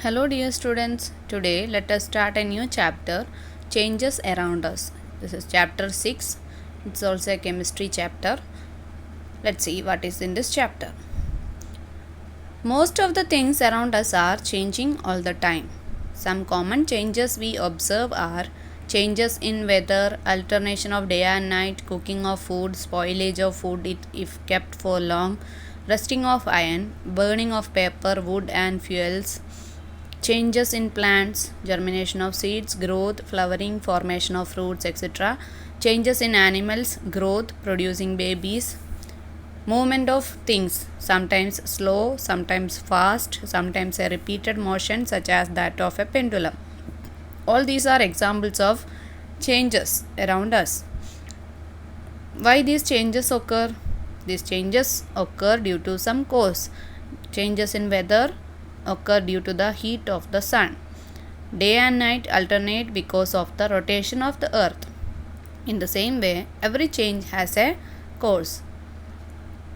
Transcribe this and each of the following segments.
Hello, dear students. Today, let us start a new chapter Changes Around Us. This is chapter 6. It's also a chemistry chapter. Let's see what is in this chapter. Most of the things around us are changing all the time. Some common changes we observe are changes in weather, alternation of day and night, cooking of food, spoilage of food if kept for long, rusting of iron, burning of paper, wood, and fuels, changes in plants, germination of seeds, growth, flowering, formation of fruits, etc., changes in animals, growth, producing babies, movement of things, sometimes slow, sometimes fast, sometimes a repeated motion such as that of a pendulum. All these are examples of changes around us. Why these changes occur? These changes occur due to some cause. Changes in weather occur due to the heat of the sun. Day and night alternate because of the rotation of the earth. In the same way, every change has a cause.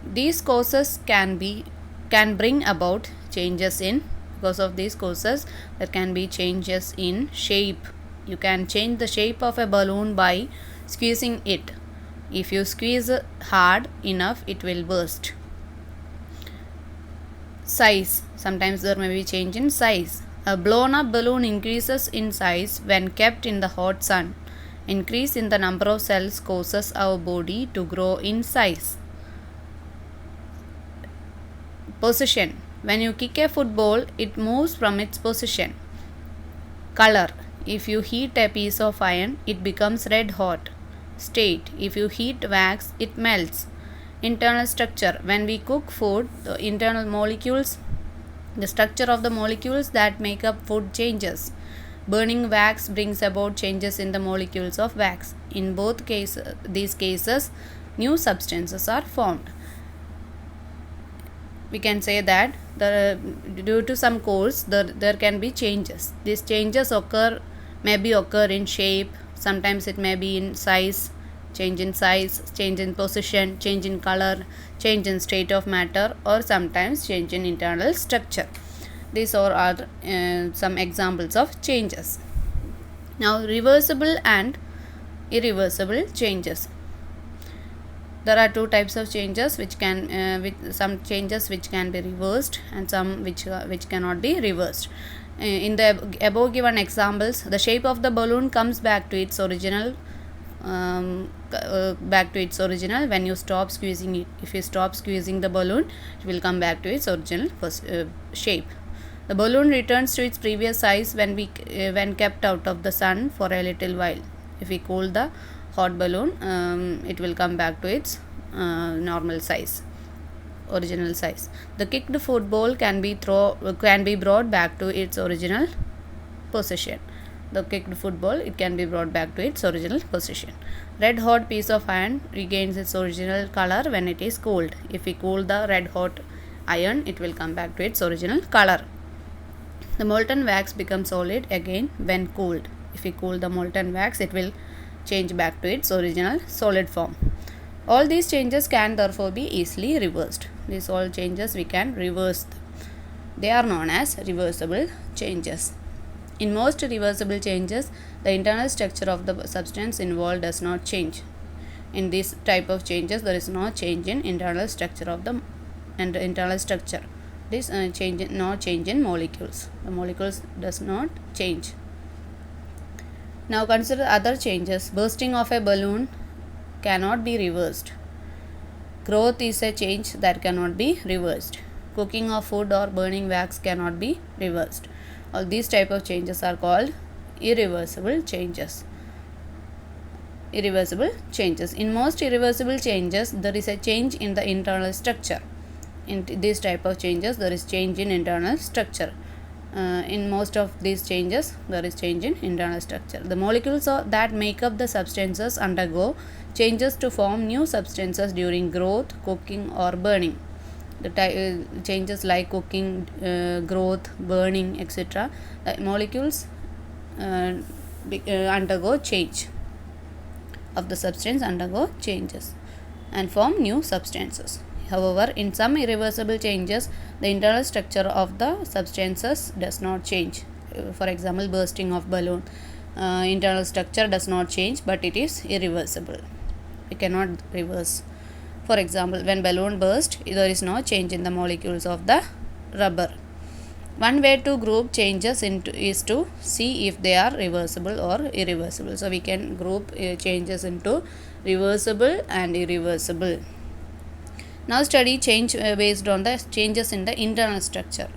These causes can bring about changes in, because of these causes there can be changes in shape. You can change the shape of a balloon by squeezing it. If you squeeze hard enough, it will burst. Size. Sometimes there may be change in size. A blown up balloon increases in size when kept in the hot sun. Increase in the number of cells causes our body to grow in size. Position. When you kick a football, it moves from its position. Color. If you heat a piece of iron, it becomes red hot. State. If you heat wax, it melts. Internal structure. When we cook food, the internal molecules, the structure of the molecules that make up food changes. Burning wax brings about changes in the molecules of wax. In both these cases, new substances are formed. We can say that due to some cause there can be changes. These changes may occur in shape, sometimes it may be in size, change in size, change in position, change in color, change in state of matter, or sometimes change in internal structure. These are some examples of changes. Now, reversible and irreversible changes. There are two types of changes which can with some changes which can be reversed and some which cannot be reversed. In the above given examples, the shape of the balloon comes back to its original when you stop squeezing it. If you stop squeezing the balloon, it will come back to its original shape. The balloon returns to its previous size when kept out of the sun for a little while. If we cool the hot balloon, it will come back to its normal size, original size. The kicked football can be brought back to its original position. The kicked football, it can be brought back to its original position. Red hot piece of iron regains its original color when it is cooled. If we cool the red hot iron, it will come back to its original color. The molten wax becomes solid again when cooled. If we cool the molten wax, it will change back to its original solid form. All these changes can therefore be easily reversed. These all changes we can reverse. They are known as reversible changes. In most reversible changes, the internal structure of the substance involved does not change. In this type of changes, there is no change in internal structure of the internal structure. This no change in molecules. The molecules does not change. Now consider other changes. Bursting of a balloon cannot be reversed. Growth is a change that cannot be reversed. Cooking of food or burning wax cannot be reversed. All these type of changes are called irreversible changes. Irreversible changes. In most irreversible changes, there is a change in the internal structure. In this type of changes, there is change in internal structure. In most of these changes, there is change in internal structure. The molecules that make up the substances undergo changes to form new substances during growth, cooking, or burning. The changes like cooking, growth, burning, etc. The molecules undergo change of the substance, undergo changes and form new substances. However, in some irreversible changes, the internal structure of the substances does not change. For example, bursting of balloon. Internal structure does not change, but it is irreversible. We cannot reverse. For example, when balloon burst, there is no change in the molecules of the rubber. One way to group changes is to see if they are reversible or irreversible. So we can group changes into reversible and irreversible. Now study change based on the changes in the internal structure.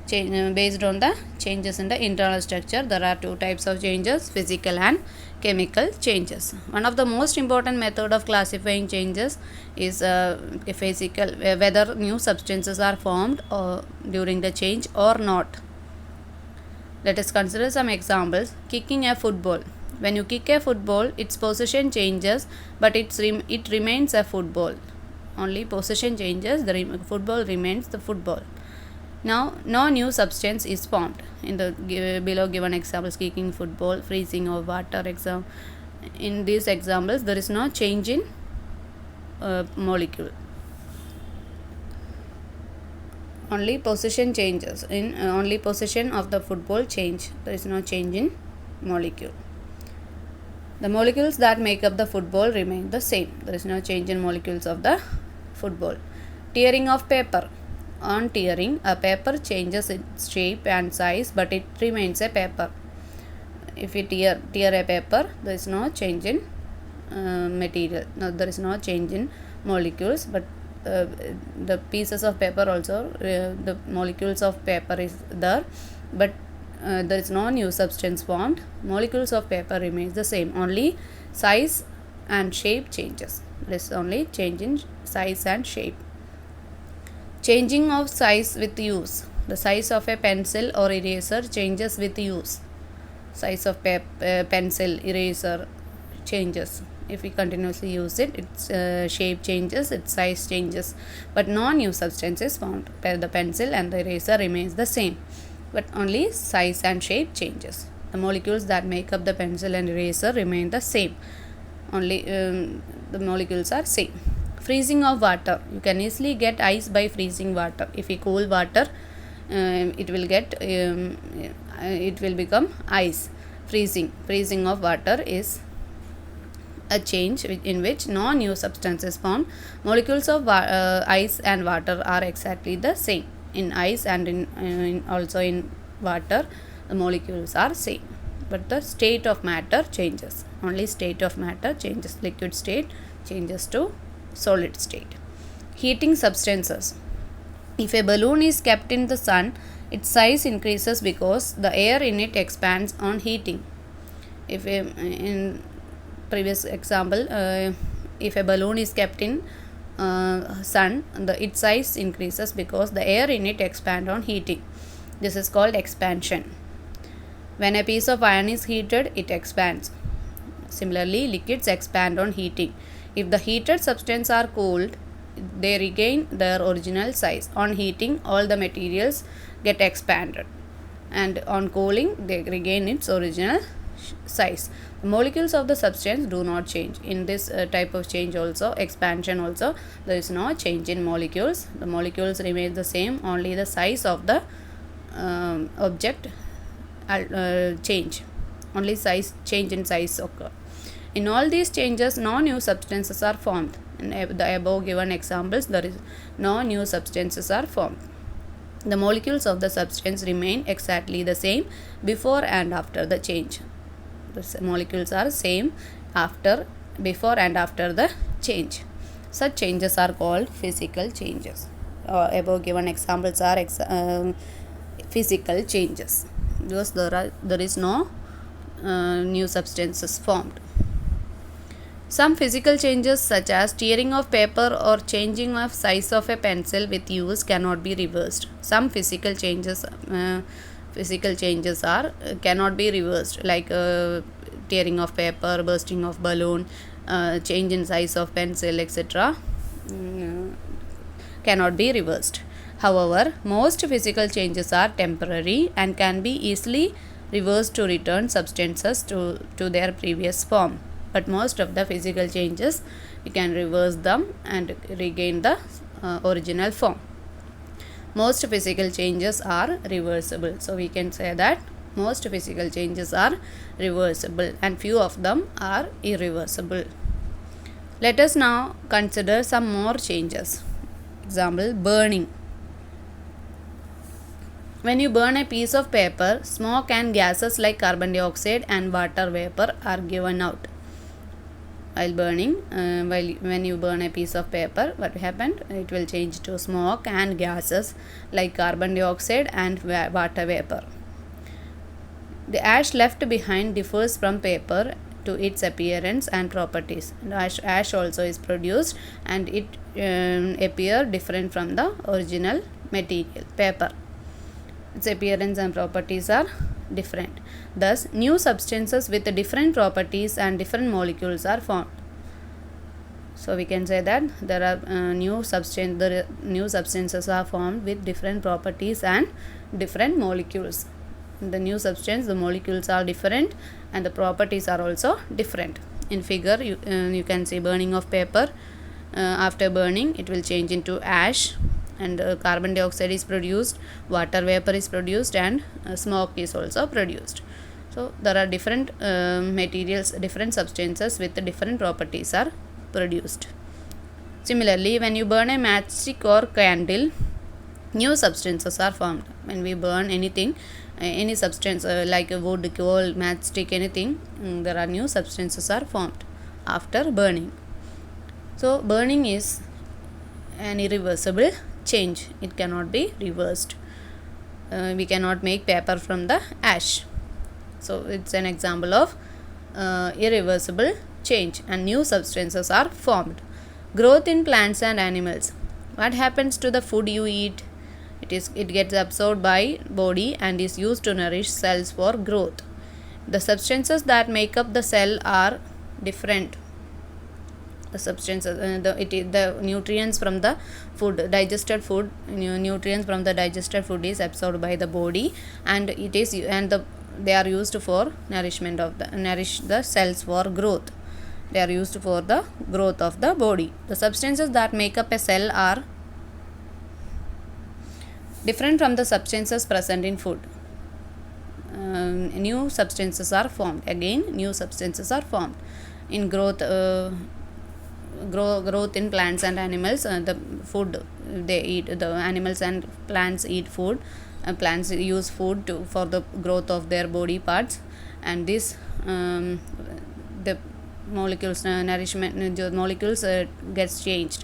Based on the changes in the internal structure, there are two types of changes: physical and chemical changes. One of the most important method of classifying changes is physical, whether new substances are formed during the change or not. Let us consider some examples. Kicking a football. When you kick a football, its position changes, but it remains a football. Only position changes, the football remains the football. Now, no new substance is formed. In the below given examples, kicking football, freezing of water, in these examples, there is no change in molecule. Only position changes. In only position of the football change. There is no change in molecule. The molecules that make up the football remain the same. There is no change in molecules of the football. Tearing of paper. On tearing, a paper changes its shape and size, but it remains a paper. If we tear a paper, there is no change in material. No, there is no change in molecules, but the pieces of paper also, the molecules of paper is there, but there is no new substance formed. Molecules of paper remains the same. Only size and shape changes. There is only change in size and shape. Changing of size with use. The size of a pencil or eraser changes with use. Size of pencil, eraser changes. If we continuously use it, its shape changes, its size changes, but no new substance is found. The pencil and the eraser remains the same, but only size and shape changes. The molecules that make up the pencil and eraser remain the same. Only the molecules are same. Freezing of water. You can easily get ice by freezing water. If we cool water, it will become ice. Freezing of water is a change in which no new substance is formed. Molecules of ice and water are exactly the same. In ice and also in water, the molecules are same, but the state of matter changes. Only state of matter changes. Liquid state changes to solid state. Heating substances. If a balloon is kept in the sun, its size increases because the air in it expands on heating. If in previous example, if a balloon is kept in sun, its size increases because the air in it expands on heating. This is called expansion. When a piece of iron is heated, it expands. Similarly, liquids expand on heating. If the heated substance are cooled, they regain their original size. On heating, all the materials get expanded, and on cooling, they regain its original size. The molecules of the substance do not change. In this type of change also, expansion also, there is no change in molecules. The molecules remain the same, only the size of the object change. Only change in size occur. In all these changes, no new substances are formed. In the above given examples, there is no new substances are formed. The molecules of the substance remain exactly the same before and after the change. The molecules are same before and after the change. Such changes are called physical changes. Above given examples are physical changes because there is no new substances formed. Some physical changes such as tearing of paper or changing of size of a pencil with use cannot be reversed. Some physical changes cannot be reversed, like tearing of paper, bursting of balloon, change in size of pencil, etc. Cannot be reversed. However, most physical changes are temporary and can be easily reversed to return substances to their previous form. but most of the physical changes we can reverse them and regain the original form. Most physical changes are reversible. So we can say that most physical changes are reversible and few of them are irreversible. Let us now consider some more changes. Example, burning. When you burn a piece of paper, smoke and gases like carbon dioxide and water vapor are given out. While burning, when you burn a piece of paper, what happened? It will change to smoke and gases like carbon dioxide and water vapor. The ash left behind differs from paper to its appearance and properties. Ash also is produced and it appear different from the original material, paper. Its appearance and properties are different. Thus, new substances with different properties and different molecules are formed. So we can say that there are new substances are formed with different properties and different molecules. In the new substance, the molecules are different and the properties are also different. In figure, you can see burning of paper. After burning, it will change into ash, and carbon dioxide is produced, water vapor is produced, and smoke is also produced. So there are different materials, different substances with different properties are produced. Similarly, when you burn a matchstick or candle, new substances are formed. When we burn anything, any substance like a wood, coal, matchstick, anything, there are new substances are formed after burning. So burning is an irreversible change. It cannot be reversed. We cannot make paper from the ash. So it's an example of irreversible change, and new substances are formed. Growth in plants and animals. What happens to the food you eat? It gets absorbed by body and is used to nourish cells for growth. The substances that make up the cell are different. The substances, the nutrients from the food, digested food, nutrients from the digested food is absorbed by the body, and they are used for nourish the cells for growth. They are used for the growth of the body. The substances that make up a cell are different from the substances present in food. New substances are formed. Again, new substances are formed. In growth in plants and animals, the food they eat, the animals and plants eat food. Plants use food for the growth of their body parts, and this the molecules nourishment molecules gets changed,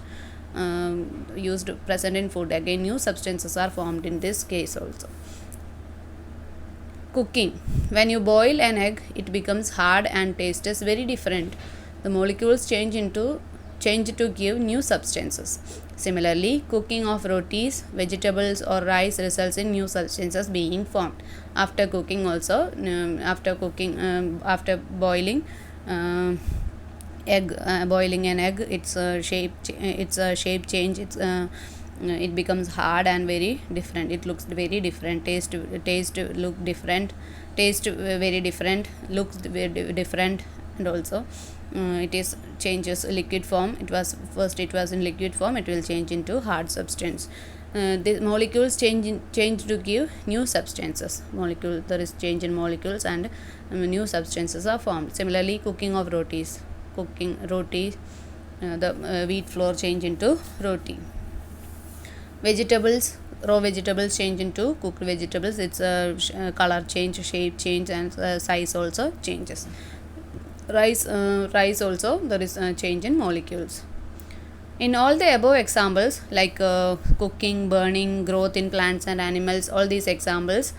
used present in food. Again, new substances are formed in this case also. Cooking. When you boil an egg, it becomes hard and taste is very different. The molecules change to give new substances. Similarly, cooking of rotis, vegetables or rice results in new substances being formed. After cooking also, after boiling boiling an egg, its shape change. It becomes hard and very different. It looks very different. Taste look different. Taste very different. Looks very different, and also it is changes liquid form. It was in liquid form. It will change into hard substance. The molecules change to give new substances. There is change in molecules, and new substances are formed. Similarly, cooking of rotis. The wheat flour change into roti. Vegetables, raw vegetables change into cooked vegetables. Its color change, shape change, and size also changes. Rice also, there is a change in molecules. In all the above examples, like cooking, burning, growth in plants and animals, all these examples,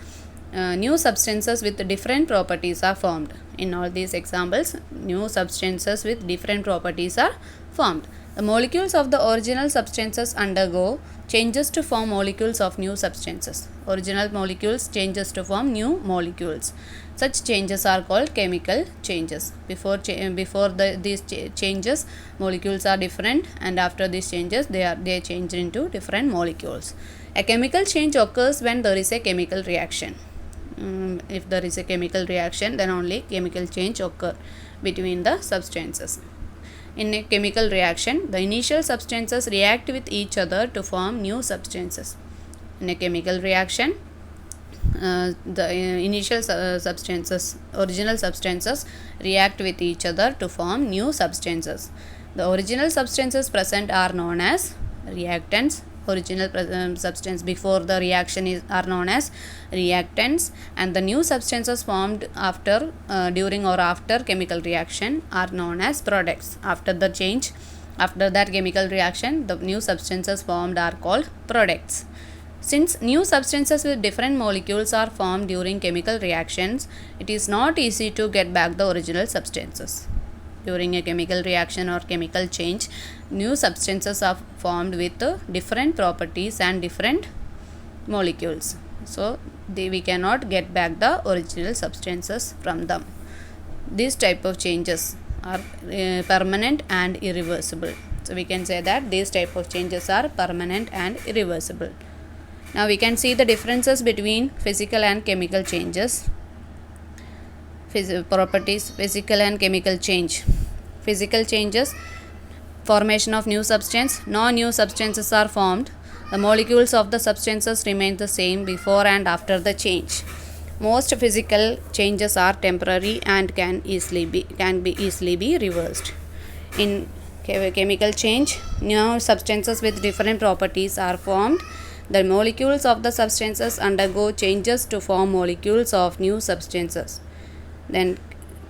new substances with different properties are formed. In all these examples, new substances with different properties are formed. The molecules of the original substances undergo changes to form molecules of new substances. Original molecules changes to form new molecules. Such changes are called chemical changes. Before these changes, molecules are different, and after these changes, they change into different molecules. A chemical change occurs when there is a chemical reaction. if there is a chemical reaction, then only chemical change occur between the substances. In a chemical reaction, the initial substances react with each other to form new substances. In a chemical reaction, the initial original substances react with each other to form new substances. The original substances present are known as reactants. Original substance before the reaction are known as reactants, and the new substances formed after, during or after chemical reaction are known as products. After that chemical reaction, the new substances formed are called products. Since new substances with different molecules are formed during chemical reactions, it is not easy to get back the original substances. During a chemical reaction or chemical change, new substances are formed with different properties and different molecules. So, we cannot get back the original substances from them. These type of changes are permanent and irreversible. So, we can say that these type of changes are permanent and irreversible. Now, we can see the differences between physical and chemical changes. Properties, physical and chemical change. Physical changes: formation of new substance. No new substances are formed. The molecules of the substances remain the same before and after the change. Most physical changes are temporary and can be easily be reversed. In chemical change, new substances with different properties are formed. The molecules of the substances undergo changes to form molecules of new substances. Then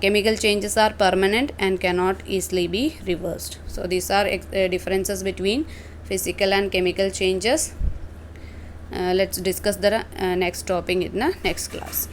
chemical changes are permanent and cannot easily be reversed. So, these are differences between physical and chemical changes. Let's discuss the next topic in the next class.